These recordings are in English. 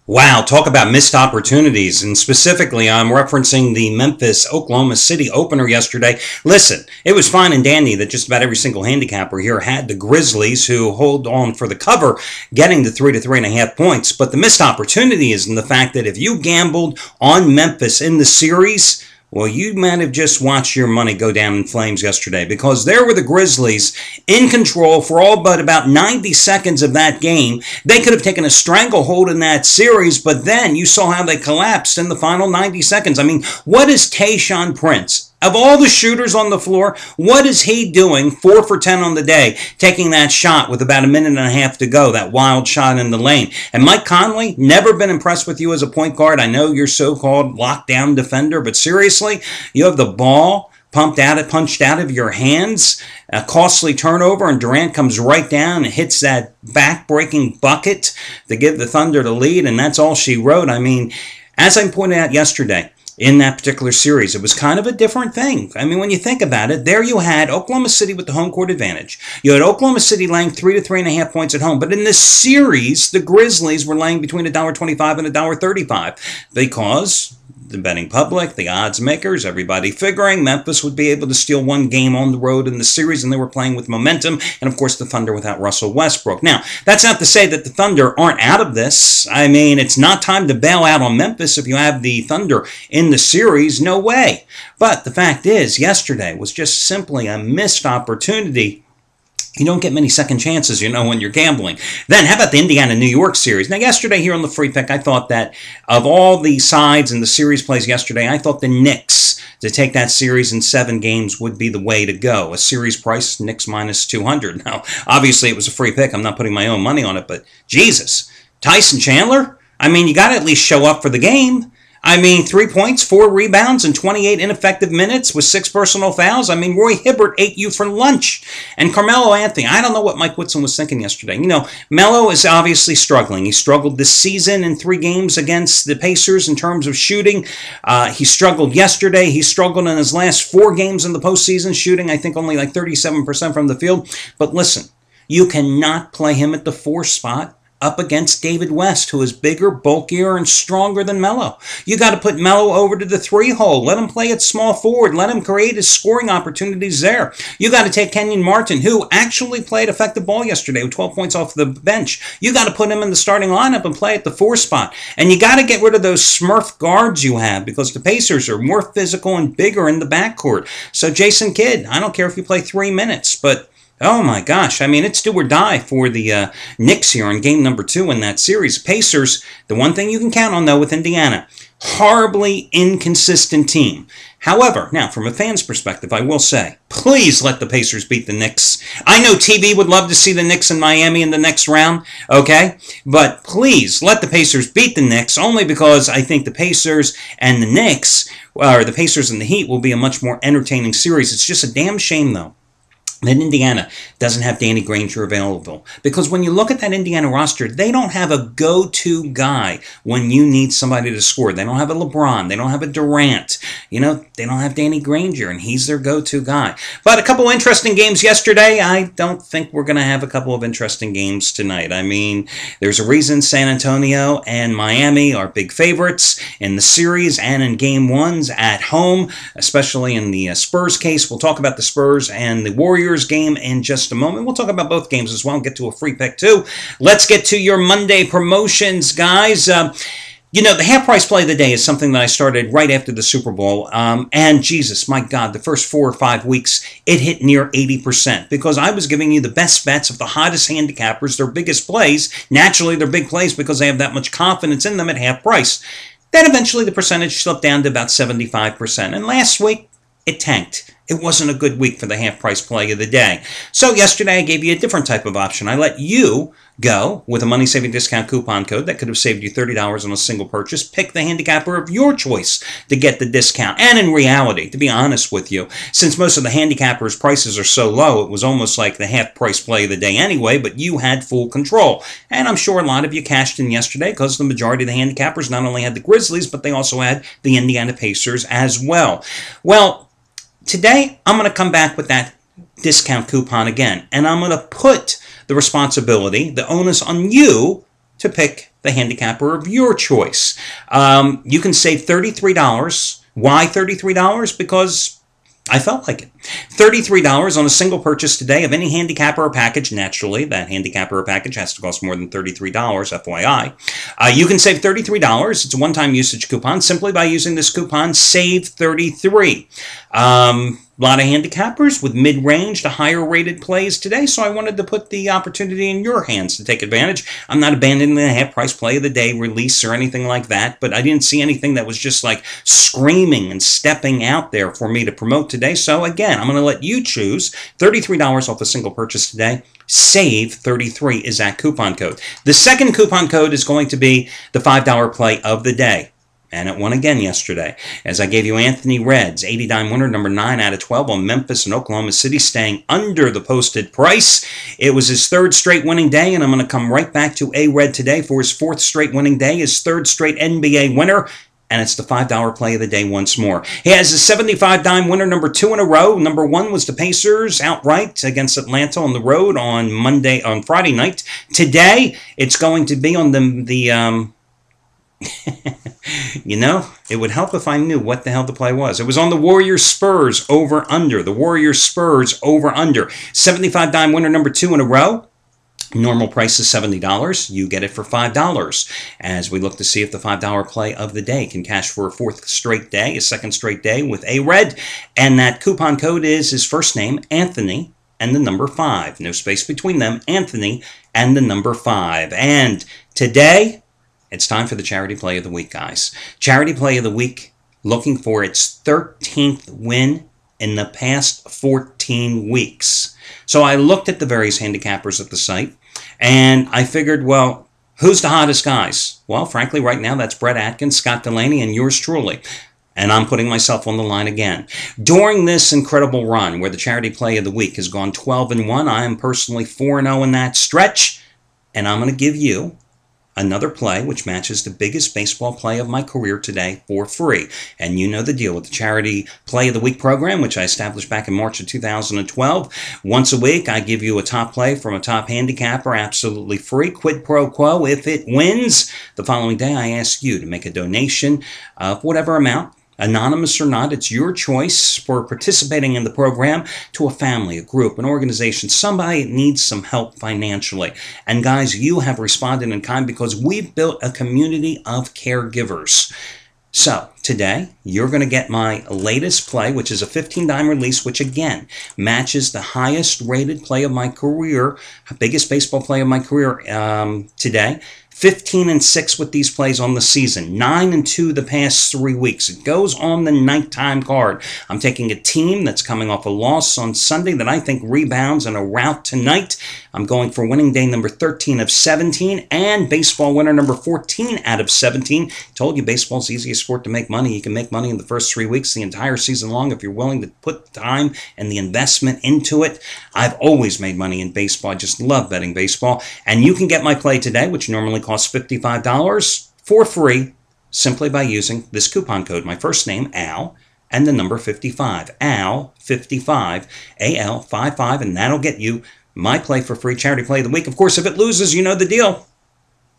Wow, talk about missed opportunities. And specifically, I'm referencing the Memphis-Oklahoma City opener yesterday. Listen, it was fine and dandy that just about every single handicapper here had the Grizzlies, who hold on for the cover, getting the 3 to 3.5 points. But the missed opportunity is in the fact that if you gambled on Memphis in the series, well, you might have just watched your money go down in flames yesterday, because there were the Grizzlies in control for all but about 90 seconds of that game. They could have taken a stranglehold in that series, but then you saw how they collapsed in the final 90 seconds. I mean, what is Tayshaun Prince? Of all the shooters on the floor, what is he doing 4 for 10 on the day, taking that shot with about a minute and a half to go, that wild shot in the lane? And Mike Conley, never been impressed with you as a point guard. I know you're so-called lockdown defender, but seriously, you have the ball punched out of your hands, a costly turnover, and Durant comes right down and hits that back-breaking bucket to give the Thunder the lead, and that's all she wrote. I mean, as I pointed out yesterday, in that particular series, it was kind of a different thing. I mean, when you think about it, there you had Oklahoma City with the home court advantage. You had Oklahoma City laying 3 to 3.5 points at home. But in this series, the Grizzlies were laying between $1.25 and $1.35 because the betting public, the odds makers, everybody figuring Memphis would be able to steal one game on the road in the series, and they were playing with momentum, and of course the Thunder without Russell Westbrook. Now, that's not to say that the Thunder aren't out of this. I mean, it's not time to bail out on Memphis if you have the Thunder in the series. No way. But the fact is, yesterday was just simply a missed opportunity. You don't get many second chances, when you're gambling. Then, how about the Indiana-New York series? Now, yesterday here on the Free Pick, I thought that of all the sides in the series plays yesterday, I thought the Knicks to take that series in 7 games would be the way to go. A series price, Knicks minus 200. Now, obviously, it was a free pick. I'm not putting my own money on it, but Jesus. Tyson Chandler? I mean, you got to at least show up for the game. I mean, 3 points, 4 rebounds, and 28 ineffective minutes with 6 personal fouls. I mean, Roy Hibbert ate you for lunch. And Carmelo Anthony, I don't know what Mike Woodson was thinking yesterday. Melo is obviously struggling. He struggled this season in 3 games against the Pacers in terms of shooting. He struggled yesterday. He struggled in his last 4 games in the postseason, shooting, I think, only like 37% from the field. But listen, you cannot play him at the 4 spot up against David West, who is bigger, bulkier, and stronger than Melo. You got to put Melo over to the 3 hole. Let him play at small forward. Let him create his scoring opportunities there. You got to take Kenyon Martin, who actually played effective ball yesterday with 12 points off the bench. You got to put him in the starting lineup and play at the 4 spot. And you got to get rid of those Smurf guards you have, because the Pacers are more physical and bigger in the backcourt. So Jason Kidd, I don't care if you play 3 minutes, but oh my gosh, I mean, it's do or die for the Knicks here in game number 2 in that series. Pacers, the one thing you can count on, though, with Indiana, horribly inconsistent team. However, now, from a fan's perspective, I will say, please let the Pacers beat the Knicks. I know TV would love to see the Knicks in Miami in the next round, okay? But please let the Pacers beat the Knicks, only because I think the Pacers and the Knicks, or the Pacers and the Heat, will be a much more entertaining series. It's just a damn shame, though, that Indiana doesn't have Danny Granger available. Because when you look at that Indiana roster, they don't have a go-to guy when you need somebody to score. They don't have a LeBron. They don't have a Durant. They don't have Danny Granger, and he's their go-to guy. But a couple interesting games yesterday. I don't think we're going to have a couple of interesting games tonight. I mean, there's a reason San Antonio and Miami are big favorites in the series and in game 1s at home, especially in the Spurs case. We'll talk about the Spurs and the Warriors game in just a moment. We'll talk about both games as well and get to a free pick too. Let's get to your Monday promotions, guys. The half price play of the day is something that I started right after the Super Bowl. And Jesus, my God, the first 4 or 5 weeks, it hit near 80% because I was giving you the best bets of the hottest handicappers, their biggest plays. Naturally, they're big plays because they have that much confidence in them at half price. Then eventually the percentage slipped down to about 75%. And last week, it tanked. It wasn't a good week for the half-price play of the day. So yesterday I gave you a different type of option. I let you go with a money-saving discount coupon code that could have saved you $30 on a single purchase. Pick the handicapper of your choice to get the discount. And in reality, to be honest with you, since most of the handicappers' prices are so low, it was almost like the half-price play of the day anyway, but you had full control. And I'm sure a lot of you cashed in yesterday because the majority of the handicappers not only had the Grizzlies, but they also had the Indiana Pacers as well. Well, today, I'm going to come back with that discount coupon again, and I'm going to put the responsibility, the onus on you to pick the handicapper of your choice. You can save $33. Why $33? Because I felt like it. $33 on a single purchase today of any handicapper or package. Naturally, that handicapper or package has to cost more than $33, FYI. You can save $33. It's a one-time usage coupon simply by using this coupon, SAVE33. A lot of handicappers with mid-range to higher-rated plays today, so I wanted to put the opportunity in your hands to take advantage. I'm not abandoning the half-price play of the day release or anything like that, but I didn't see anything that was just like screaming and stepping out there for me to promote today. So again, I'm going to let you choose. $33 off a single purchase today. SAVE33 is that coupon code. The second coupon code is going to be the $5 play of the day. And it won again yesterday, as I gave you Anthony Reds, 80-dime winner, number 9 out of 12 on Memphis and Oklahoma City, staying under the posted price. It was his third straight winning day, and I'm going to come right back to A-Red today for his fourth straight winning day, his third straight NBA winner, and it's the $5 play of the day once more. He has a 75-dime winner, number 2 in a row. Number 1 was the Pacers outright against Atlanta on the road on Friday night. Today, it's going to be on the you know, it would help if I knew what the hell the play was. It was on the Warriors Spurs over under. The Warriors Spurs over under. 75-dime winner number 2 in a row. Normal price is $70. You get it for $5 as we look to see if the $5 play of the day can cash for a fourth straight day, a second straight day with A-Red. And that coupon code is his first name, Anthony, and the number 5. No space between them, Anthony and the number 5. And today, it's time for the Charity Play of the Week, guys. Charity Play of the Week, looking for its 13th win in the past 14 weeks. So I looked at the various handicappers at the site, and I figured, well, who's the hottest guys? Well, frankly, right now, that's Brett Atkins, Scott Delaney, and yours truly. And I'm putting myself on the line again. During this incredible run, where the Charity Play of the Week has gone 12-1, I am personally 4-0 in that stretch, and I'm going to give you another play which matches the biggest baseball play of my career today for free. And you know the deal with the Charity Play of the Week program, which I established back in March of 2012. Once a week, I give you a top play from a top handicapper, absolutely free, quid pro quo. If it wins, the following day I ask you to make a donation of whatever amount, anonymous or not, it's your choice, for participating in the program to a family, a group, an organization, somebody that needs some help financially. And guys, you have responded in kind because we've built a community of caregivers. So today, you're going to get my latest play, which is a 15-dime release, which again matches the highest rated play of my career, biggest baseball play of my career today. 15-6 with these plays on the season. 9-2 the past 3 weeks. It goes on the nighttime card. I'm taking a team that's coming off a loss on Sunday that I think rebounds in a rout tonight. I'm going for winning day number 13 of 17 and baseball winner number 14 out of 17. Told you baseball's the easiest sport to make money. You can make money in the first 3 weeks, the entire season long, if you're willing to put time and the investment into it. I've always made money in baseball. I just love betting baseball. And you can get my play today, which normally costs $55, for free, simply by using this coupon code. My first name, Al, and the number 55. Al55, AL55, and that'll get you my play for free, Charity Play of the Week. Of course, if it loses, you know the deal.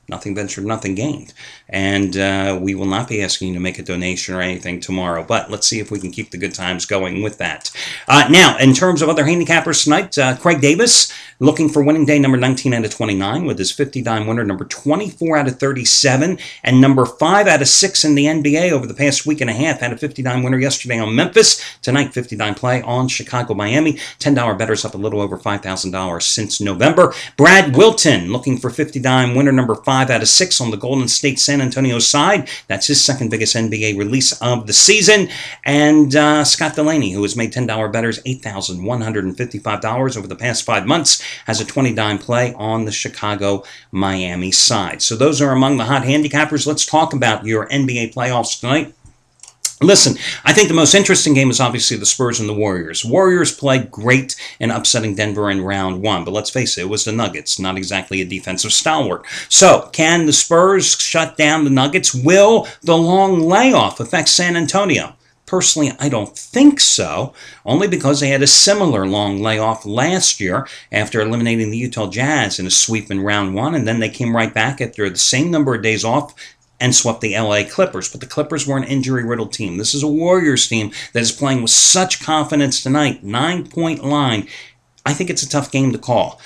Nothing ventured, nothing gained. And we will not be asking you to make a donation or anything tomorrow, but let's see if we can keep the good times going with that. Now, in terms of other handicappers tonight, Craig Davis, looking for winning day number 19 out of 29 with his 50-dime winner, number 24 out of 37, and number 5 out of 6 in the NBA over the past week and a half. Had a 50-dime winner yesterday on Memphis. Tonight, 50-dime play on Chicago, Miami. $10 bettors up a little over $5,000 since November. Brad Wilton, looking for 50-dime winner, number 5 out of 6 on the Golden State San Antonio side. That's his second biggest NBA release of the season. And Scott Delaney, who has made $10 bettors $8,155 over the past 5 months, has a 20-dime play on the Chicago-Miami side. So those are among the hot handicappers. Let's talk about your NBA playoffs tonight. Listen, I think the most interesting game is obviously the Spurs and the Warriors. Warriors played great in upsetting Denver in round 1, but let's face it, it was the Nuggets, not exactly a defensive stalwart. So, can the Spurs shut down the Nuggets? Will the long layoff affect San Antonio? Personally, I don't think so, only because they had a similar long layoff last year after eliminating the Utah Jazz in a sweep in round one, and then they came right back after the same number of days off and swept the LA Clippers. But the Clippers were an injury-riddled team. This is a Warriors team that is playing with such confidence tonight. 9-point line. I think it's a tough game to call.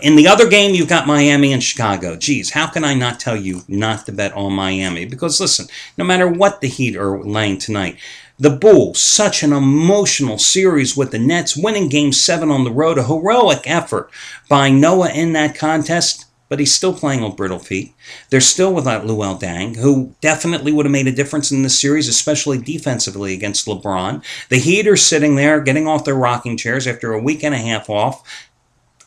In the other game, you've got Miami and Chicago. Geez, how can I not tell you not to bet on Miami? Because listen, no matter what the Heat are laying tonight, the Bulls, such an emotional series with the Nets, winning Game 7 on the road, a heroic effort by Noah in that contest. But he's still playing on brittle feet. They're still without Luol Deng, who definitely would have made a difference in this series, especially defensively against LeBron. The Heat are sitting there, getting off their rocking chairs after a week and a half off.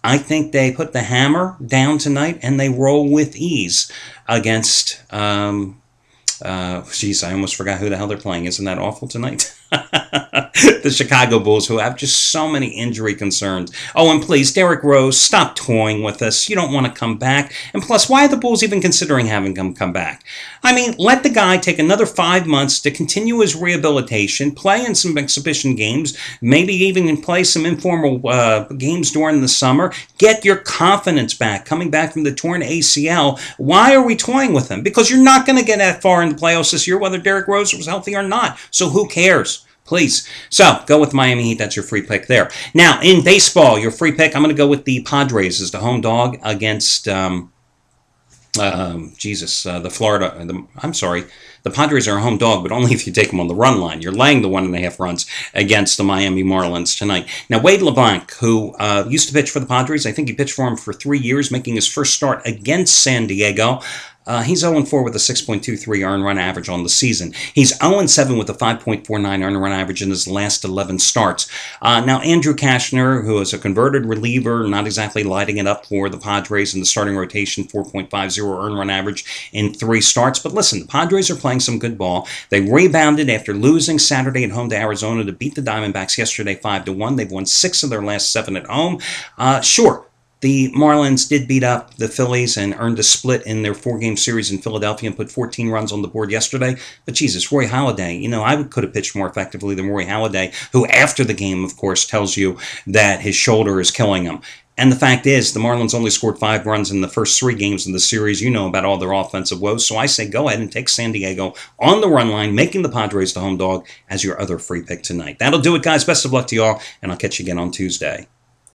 I think they put the hammer down tonight, and they roll with ease against... Geez, I almost forgot who the hell they're playing. Isn't that awful tonight? The Chicago Bulls, who have just so many injury concerns. Oh, and please, Derrick Rose, stop toying with us. You don't want to come back. And plus, why are the Bulls even considering having him come back? I mean, let the guy take another 5 months to continue his rehabilitation, play in some exhibition games, maybe even play some informal games during the summer. Get your confidence back, coming back from the torn ACL. Why are we toying with him? Because you're not going to get that far in the playoffs this year, whether Derrick Rose was healthy or not. So who cares? Please. So, go with Miami Heat. That's your free pick there. Now, in baseball, your free pick, I'm going to go with the Padres as the home dog against, the Florida, the Padres are a home dog, but only if you take them on the run line. You're laying the 1.5 runs against the Miami Marlins tonight. Now, Wade LeBlanc, who used to pitch for the Padres, I think he pitched for him for 3 years, making his first start against San Diego. He's 0-4 with a 6.23 earned run average on the season. He's 0-7 with a 5.49 earned run average in his last 11 starts. Now, Andrew Cashner, who is a converted reliever, not exactly lighting it up for the Padres in the starting rotation, 4.50 earned run average in 3 starts. But listen, the Padres are playing some good ball. They rebounded after losing Saturday at home to Arizona to beat the Diamondbacks yesterday 5-1. They've won 6 of their last 7 at home. Sure. The Marlins did beat up the Phillies and earned a split in their 4-game series in Philadelphia and put 14 runs on the board yesterday. But Jesus, Roy Halladay, I could have pitched more effectively than Roy Halladay, who after the game, of course, tells you that his shoulder is killing him. And the fact is, the Marlins only scored 5 runs in the first 3 games of the series. You know about all their offensive woes. So I say go ahead and take San Diego on the run line, making the Padres the home dog as your other free pick tonight. That'll do it, guys. Best of luck to you all, and I'll catch you again on Tuesday.